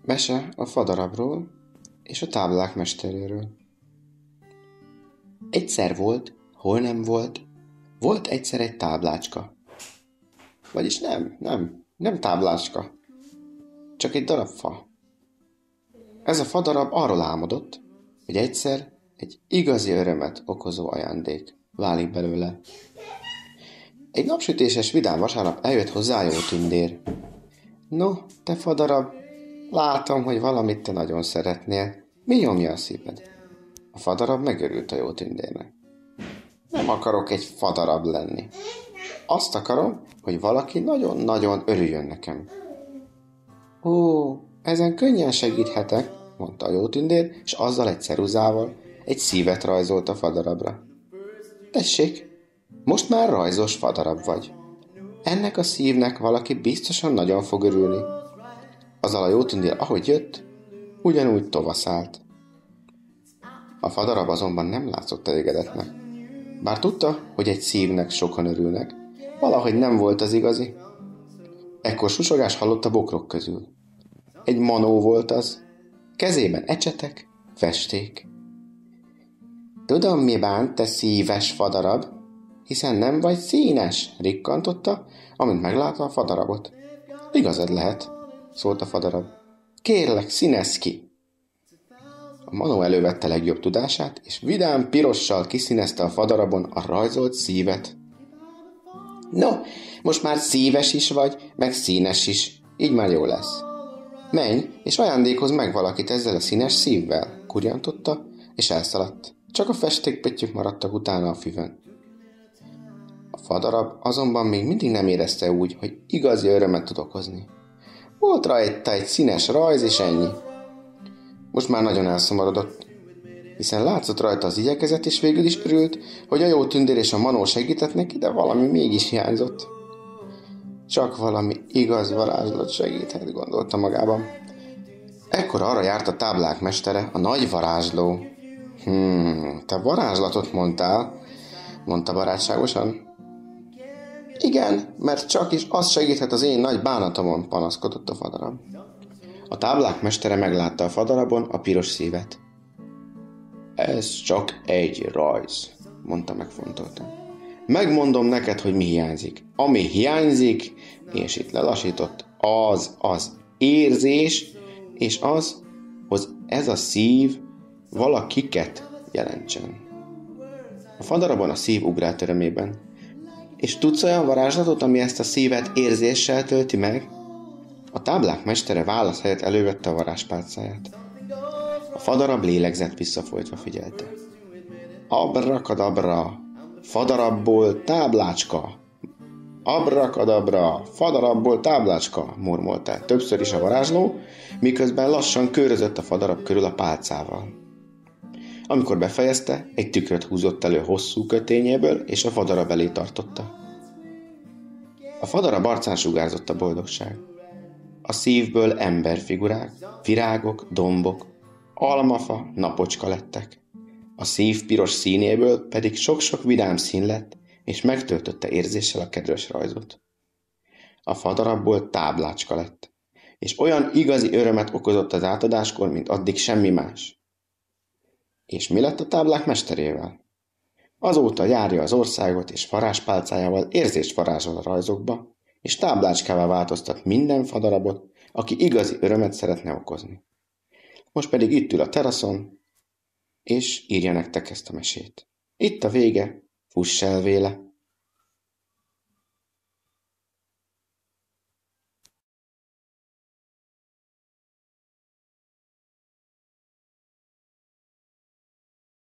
Mese a fadarabról és a táblák mesteréről. Egyszer volt, hol nem volt, volt egyszer egy táblácska. Vagyis nem táblácska, csak egy darab fa. Ez a fadarab arról álmodott, hogy egyszer egy igazi örömet okozó ajándék válik belőle. Egy napsütéses vidám vasárnap eljött hozzá Jó Tündér. No, te fadarab, látom, hogy valamit te nagyon szeretnél. Mi nyomja a szíved? A fadarab megörült a Jó Tündérnek. Nem akarok egy fadarab lenni. Azt akarom, hogy valaki nagyon-nagyon örüljön nekem. Ó, ezen könnyen segíthetek, mondta a Jó Tündér, és azzal egy ceruzával egy szívet rajzolt a fadarabra. Tessék, most már rajzos fadarab vagy. Ennek a szívnek valaki biztosan nagyon fog örülni. Azzal a Jó Tündér, ahogy jött, ugyanúgy tovaszált. A fadarab azonban nem látszott elégedetnek. Bár tudta, hogy egy szívnek sokan örülnek, valahogy nem volt az igazi. Ekkor susogás hallott a bokrok közül. Egy manó volt az, kezében ecsetek, festék. Tudom, mi bánt, te szíves fadarab, hiszen nem vagy színes, rikkantotta, amint meglátta a fadarabot. Igazad lehet, szólt a fadarab. Kérlek, színezz ki! A manó elővette legjobb tudását, és vidám pirossal kiszínezte a fadarabon a rajzolt szívet. No, most már szíves is vagy, meg színes is, így már jó lesz. Menj, és ajándékozz meg valakit ezzel a színes szívvel, kurjantotta, és elszaladt. Csak a festékpettyük maradtak utána a füvön. A fadarab azonban még mindig nem érezte úgy, hogy igazi örömet tud okozni. Volt rajta egy színes rajz, és ennyi. Most már nagyon elszomorodott, hiszen látszott rajta az igyekezet, és végül is örült, hogy a Jó Tündér és a manó segített neki, de valami mégis hiányzott. Csak valami igaz varázslat segíthet, gondolta magában. Ekkor arra járt a táblák mestere, a nagy varázsló. Te varázslatot mondtál, mondta barátságosan. Igen, mert csak is az segíthet az én nagy bánatomon, panaszkodott a fadarab. A táblák mestere meglátta a fadarabon a piros szívet. Ez csak egy rajz, mondta megfontoltan. Megmondom neked, hogy mi hiányzik. Ami hiányzik, és itt lelassított, az érzés, és az, hogy ez a szív valakiket jelentsen. A fadarabon a szív ugrált örömében. És tudsz olyan varázslatot, ami ezt a szívet érzéssel tölti meg? A táblák mestere válasz helyett elővette a varázspálcáját. A fadarab lélegzett visszafolytva figyelte. Abrakadabra, fadarabból táblácska! Abrakadabra, fadarabból táblácska! Murmolta többször is a varázsló, miközben lassan körözött a fadarab körül a pálcával. Amikor befejezte, egy tükröt húzott elő hosszú kötényéből, és a fadarab elé tartotta. A fadarab arcán sugárzott a boldogság. A szívből emberfigurák, virágok, dombok, almafa, napocska lettek. A szív piros színéből pedig sok-sok vidám szín lett, és megtöltötte érzéssel a kedves rajzot. A fadarabból táblácska lett, és olyan igazi örömet okozott az átadáskor, mint addig semmi más. És mi lett a táblák mesterével? Azóta járja az országot, és varázspálcájával érzést varázsol a rajzokba, és táblácskává változtat minden fadarabot, aki igazi örömet szeretne okozni. Most pedig itt ül a teraszon, és írja nektek ezt a mesét. Itt a vége, fuss el véle!